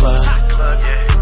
club.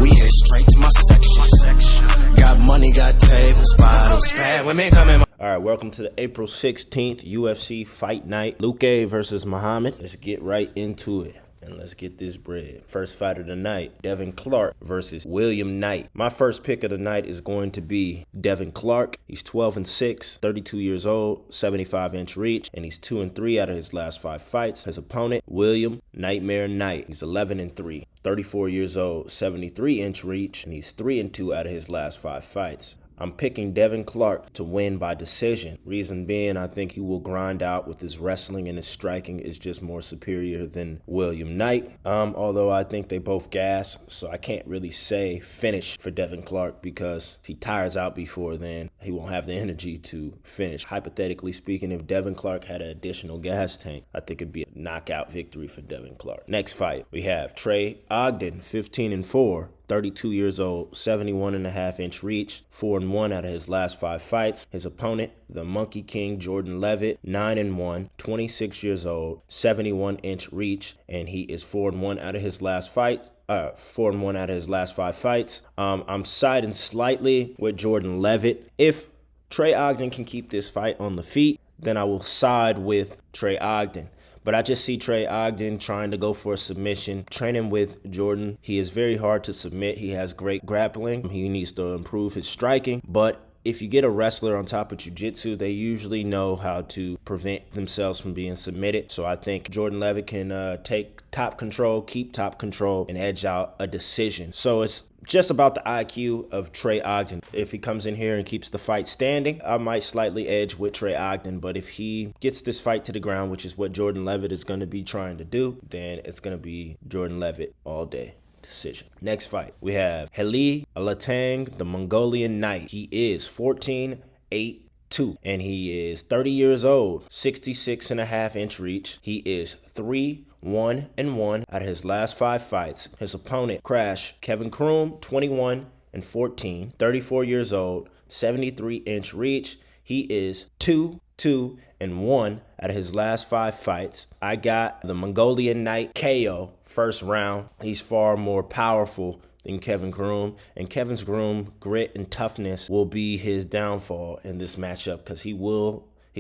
We head straight to my section. Got money, got tables, bottles, bad women coming. All right, welcome to the April 16th UFC Fight Night. Luque versus Muhammad. Let's get right into it. And let's get this bread. First fight of the night, Devin Clark versus William Knight. My first pick of the night is going to be Devin Clark. He's 12-6, 32 years old, 75-inch reach, and he's 2-3 out of his last 5 fights. His opponent, William Nightmare Knight. He's 11-3, 34 years old, 73-inch reach, and he's 3-2 out of his last 5 fights. I'm picking Devin Clark to win by decision. Reason being, I think he will grind out with his wrestling, and his striking is just more superior than William Knight. Although I think they both gas, so I can't really say finish for Devin Clark, because if he tires out before then, he won't have the energy to finish. Hypothetically speaking, if Devin Clark had an additional gas tank, I think it'd be a knockout victory for Devin Clark. Next fight, we have Trey Ogden, 15-4. 32 years old, 71.5-inch reach, 4-1 out of his last 5 fights. His opponent, the Monkey King Jordan Levitt, 9-1, 26 years old, 71-inch reach, and he is 4-1 out of his last fight. 4-1 out of his last 5 fights. I'm siding slightly with Jordan Levitt. If Trey Ogden can keep this fight on the feet, then I will side with Trey Ogden. But I just see Trey Ogden trying to go for a submission. Training with Jordan, he is very hard to submit. He has great grappling. He needs to improve his striking. But if you get a wrestler on top of jiu-jitsu, they usually know how to prevent themselves from being submitted. So I think Jordan Levitt can take top control, keep top control, and edge out a decision. So it's just about the IQ of Trey Ogden. If he comes in here and keeps the fight standing, I might slightly edge with Trey Ogden. But if he gets this fight to the ground, which is what Jordan Levitt is going to be trying to do, then it's going to be Jordan Levitt all day. Decision. Next fight, we have Heli Alatang, the Mongolian Knight. He is 14-8-2, and he is 30 years old, 66.5-inch reach. He is 3-1-1 out of his last 5 fights. His opponent, Crash Kevin Kroom, 21-14, 34 years old, 73-inch reach. He is 2-2-1 out of his last 5 fights. I got the Mongolian Knight KO first round. He's far more powerful than Kevin Kroom, and Kevin's grit and toughness will be his downfall in this matchup, because he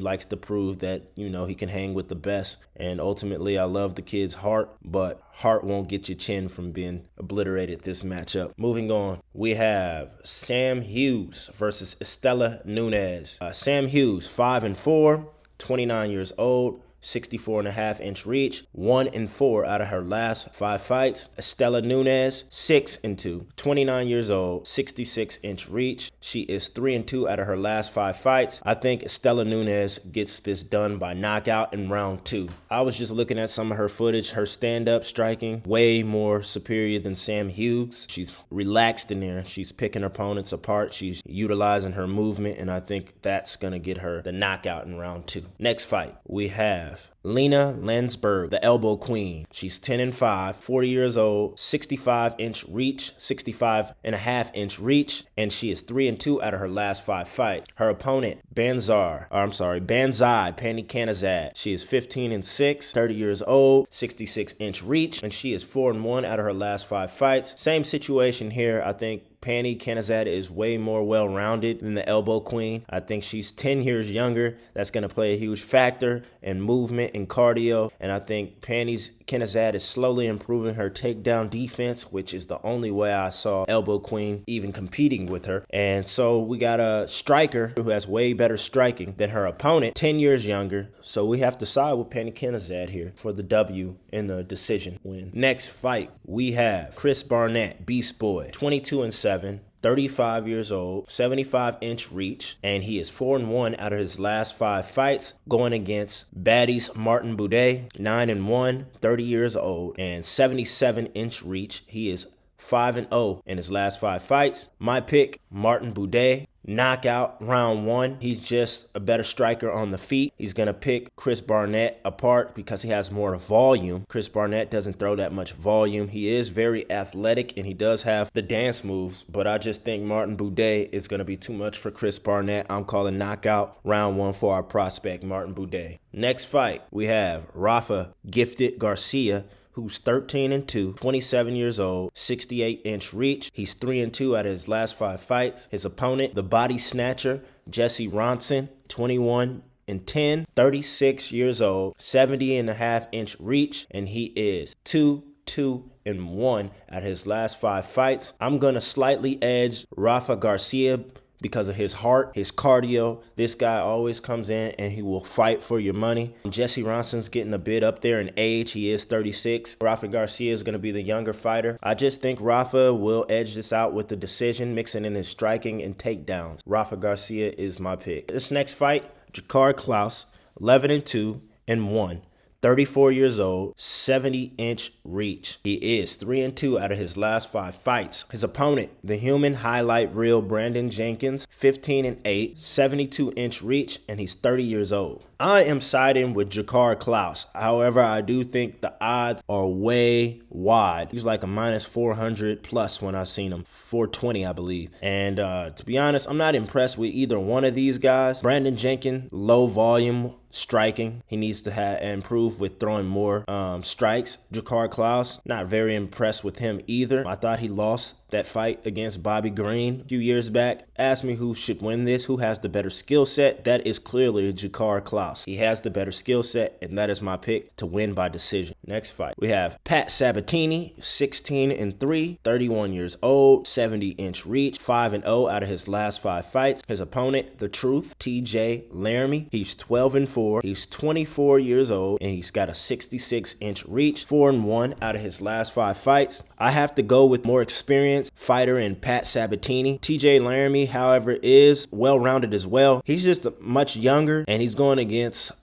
likes to prove that, he can hang with the best. And ultimately, I love the kid's heart, but heart won't get your chin from being obliterated this matchup. Moving on, we have Sam Hughes versus Estelle Nunez. Sam Hughes, 5-4, 29 years old, 64.5-inch reach, 1-4 out of her last 5 fights. Estelle Nunez, 6-2, 29 years old, 66-inch reach. She is 3-2 out of her last 5 fights. I think Estelle Nunez gets this done by knockout in round 2. I was just looking at some of her footage. Her stand-up striking, way more superior than Sam Hughes. She's relaxed in there. She's picking her opponents apart. She's utilizing her movement, and I think that's going to get her the knockout in round 2. Next fight, we have Lena Landsberg, the Elbow Queen. She's 10-5, 40 years old, 65-inch reach, 65.5-inch reach, and she is 3-2 out of her last 5 fights. Her opponent, Banzai Pani Kanazad. She is 15-6, 30 years old, 66-inch reach, and she is 4-1 out of her last 5 fights. Same situation here. I think Pani Kanazad is way more well-rounded than the Elbow Queen. I think she's 10 years younger. That's going to play a huge factor in movement and cardio. And I think Pani Kanazad is slowly improving her takedown defense, which is the only way I saw Elbow Queen even competing with her. And so we got a striker who has way better striking than her opponent, 10 years younger. So we have to side with Pani Kanazad here for the W in the decision win. Next fight, we have Chris Barnett, Beast Boy, 22-7. 35 years old, 75-inch reach, and he is 4-1 out of his last 5 fights, going against Baddies Martin Boudet, 9-1, 30 years old, and 77-inch reach. He is 5-0 in his last 5 fights. My pick, Martin Boudet. Knockout round 1. He's just a better striker on the feet. He's going to pick Chris Barnett apart because he has more volume. Chris Barnett doesn't throw that much volume. He is very athletic and he does have the dance moves, but I just think Martin Boudet is going to be too much for Chris Barnett. I'm calling knockout round 1 for our prospect, Martin Boudet. Next fight, we have Rafa Gifted Garcia who's 13-2, 27 years old, 68-inch reach. He's 3-2 out of his last 5 fights. His opponent, the body snatcher, Ronson, 21-10, 36 years old, 70.5-inch reach, and he is 2-2-1 at his last 5 fights. I'm going to slightly edge Rafa Garcia because of his heart, his cardio. This guy always comes in and he will fight for your money. Ronson's getting a bit up there in age. He is 36. Rafa Garcia is going to be the younger fighter. I just think Rafa will edge this out with the decision, mixing in his striking and takedowns. Rafa Garcia is my pick. This next fight, Jakkar Klose, 11-2-1. 34 years old, 70-inch reach. He is 3-2 out of his last 5 fights. His opponent, the human highlight reel Jenkins, 15-8, 72-inch reach, and he's 30 years old. I am siding with Jakkar Klose. However, I do think the odds are way wide. He's like a minus 400 plus when I've seen him. 420, I believe. And to be honest, I'm not impressed with either one of these guys. Jenkins, low volume striking. He needs to improve with throwing more strikes. Jakkar Klose, not very impressed with him either. I thought he lost that fight against Bobby Green a few years back. Ask me who should win this, who has the better skill set. That is clearly Jakkar Klose. He has the better skill set, and that is my pick to win by decision. Next fight, we have Pat Sabatini, 16-3, 31 years old, 70-inch reach, 5-0 out of his last 5 fights. His opponent, the Truth, TJ Laramie, he's 12-4, he's 24 years old, and he's got a 66-inch reach, 4-1 out of his last 5 fights. I have to go with more experienced fighter in Pat Sabatini. TJ Laramie, however, is well-rounded as well. He's just much younger, and he's going against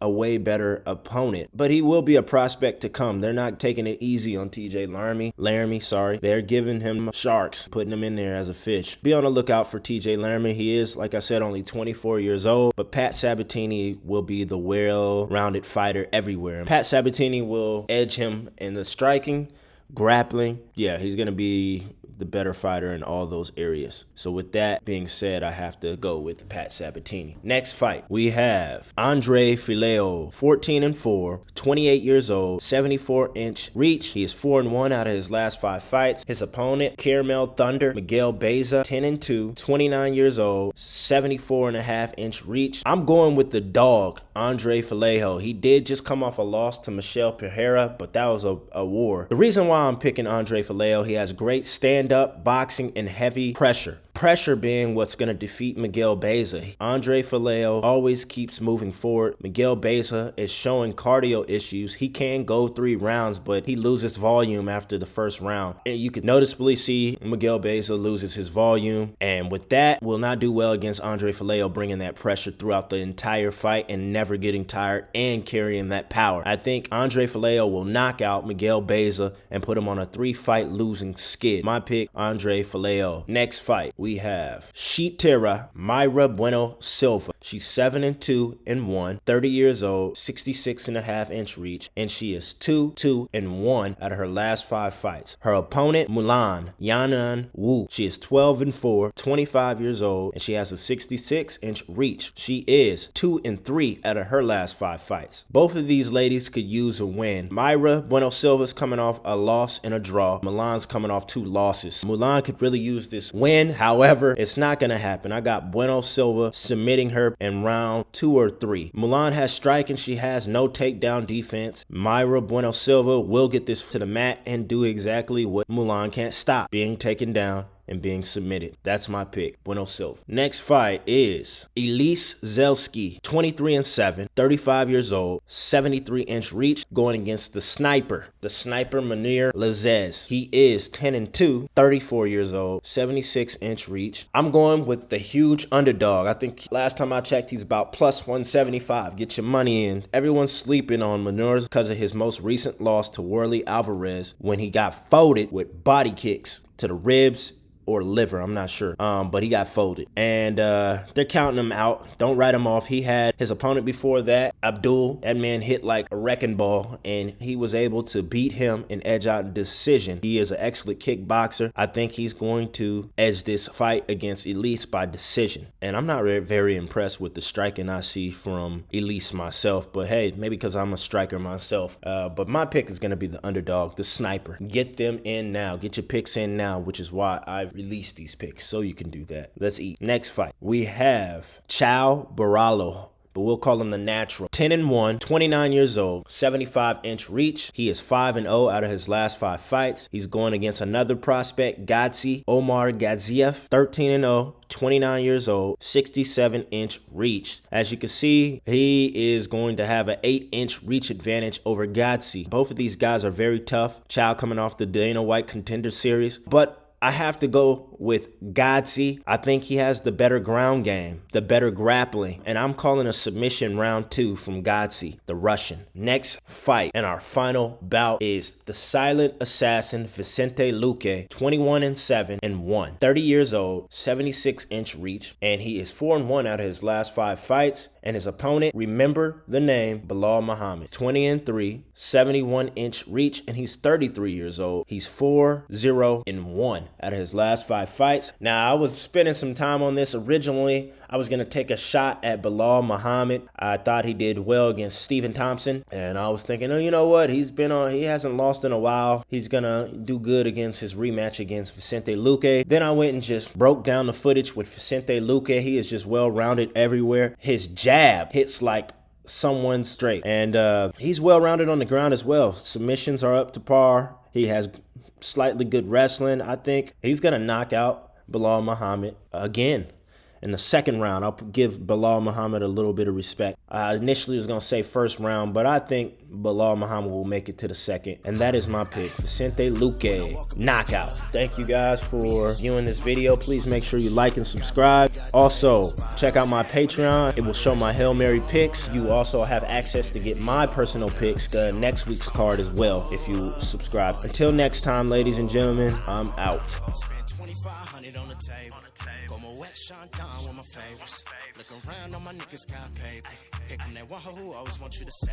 a way better opponent, but he will be a prospect to come. They're not taking it easy on TJ Laramie, sorry. They're giving him sharks, putting him in there as a fish. Be on the lookout for TJ Laramie. He is, like I said, only 24 years old, but Pat Sabatini will be the well-rounded fighter everywhere. Pat Sabatini will edge him in the striking, grappling. Yeah, he's going to be the better fighter in all those areas. So with that being said, I have to go with Pat Sabatini. Next fight, we have Andre Fileo, 14-4, 28 years old, 74-inch reach. He is 4-1 out of his last 5 fights. His opponent, Caramel Thunder, Miguel Beza, 10-2, 29 years old, 74.5-inch reach. I'm going with the dog, Andre Fileo. He did just come off a loss to Michel Pereira, but that was a war. The reason why I'm picking Andre Fileo, he has great stand-up boxing and heavy pressure. Pressure being what's going to defeat Miguel Beza. Andre Fileo always keeps moving forward. Miguel Beza is showing cardio issues. He can go 3 rounds, but he loses volume after the first round. And you could noticeably see Miguel Beza loses his volume. And with that, will not do well against Andre Fileo, bringing that pressure throughout the entire fight and never getting tired and carrying that power. I think Andre Fileo will knock out Miguel Beza and put him on a 3-fight losing skid. My pick, Andre Fileo. Next fight, we have Shitera Myra Bueno Silva. She's 7-2-1, 30 years old, 66.5-inch reach, and she is 2-2-1 out of her last 5 fights. Her opponent, Mulan Yanan Wu. She is 12-4, 25 years old, and she has a 66-inch reach. She is 2-3 out of her last 5 fights. Both of these ladies could use a win. Myra Bueno Silva's coming off a loss and a draw. Mulan's coming off 2 losses. Mulan could really use this win. However, it's not going to happen. I got Bueno Silva submitting her in round 2 or 3. Mulan has striking. She has no takedown defense. Myra Bueno Silva will get this to the mat and do exactly what Mulan can't stop, being taken down and being submitted. That's my pick, Bueno Silva. Next fight is Elise Zelsky, 23-7, 35 years old, 73-inch reach, going against the sniper Munir Lazez. He is 10-2, 34 years old, 76-inch reach. I'm going with the huge underdog. I think last time I checked, he's about plus 175. Get your money in. Everyone's sleeping on Munir because of his most recent loss to Worley Alvarez when he got folded with body kicks to the ribs or liver, I'm not sure. But he got folded. And they're counting him out. Don't write him off. He had his opponent before that, Abdul. That man hit like a wrecking ball, and he was able to beat him and edge out decision. He is an excellent kickboxer. I think he's going to edge this fight against Elise by decision. And I'm not very impressed with the striking I see from Elise myself. But hey, maybe because I'm a striker myself. But my pick is going to be the underdog, the sniper. Get them in now. Get your picks in now, which is why I've released these picks, so you can do that. Let's eat. Next fight, we have Chow Baralo, but we'll call him the natural. 10-1, 29 years old, 75-inch reach. He is 5-0 out of his last 5 fights. He's going against another prospect, Godzi, Omar Gadziev, 13-0. 29 years old, 67-inch reach. As you can see, he is going to have an 8-inch reach advantage over Godzi. Both of these guys are very tough. Chow coming off the Dana White Contender Series, but I have to go with Godzi. I think he has the better ground game, the better grappling, and I'm calling a submission round 2 from Godzi, the Russian. Next fight and our final bout is the silent assassin VICENTE Luque, 21-7 and 1, 30 years old, 76-inch reach, and he is 4-1 out of his last 5 fights. And his opponent, remember the name, Belal Muhammad, 20-3, 71-inch reach, and he's 33 years old. He's 4-0 and 1 out of his last 5 fights. Now, I was spending some time on this. Originally, I was going to take a shot at Belal Muhammad. I thought he did well against Stephen Thompson, and I was thinking, oh, you know what? He hasn't lost in a while. He's going to do good against his rematch against VICENTE Luque. Then I went and just broke down the footage with VICENTE Luque. He is just well-rounded everywhere. His jab hits like someone straight, and he's well-rounded on the ground as well. Submissions are up to par. He has slightly good wrestling. I think he's going to knock out Belal Muhammad again. In the second round, I'll give Belal Muhammad a little bit of respect. I initially was going to say first round, but I think Belal Muhammad will make it to the second. And that is my pick, VICENTE Luque, knockout. Thank you guys for viewing this video. Please make sure you like and subscribe. Also, check out my Patreon. It will show my Hail Mary picks. You also have access to get my personal picks, the next week's card as well, if you subscribe. Until next time, ladies and gentlemen, I'm out. 2,500 on the table. Go my wet Sean Don with my favorites. Look around, all my niggas got paper. Here come that one who always want you to say.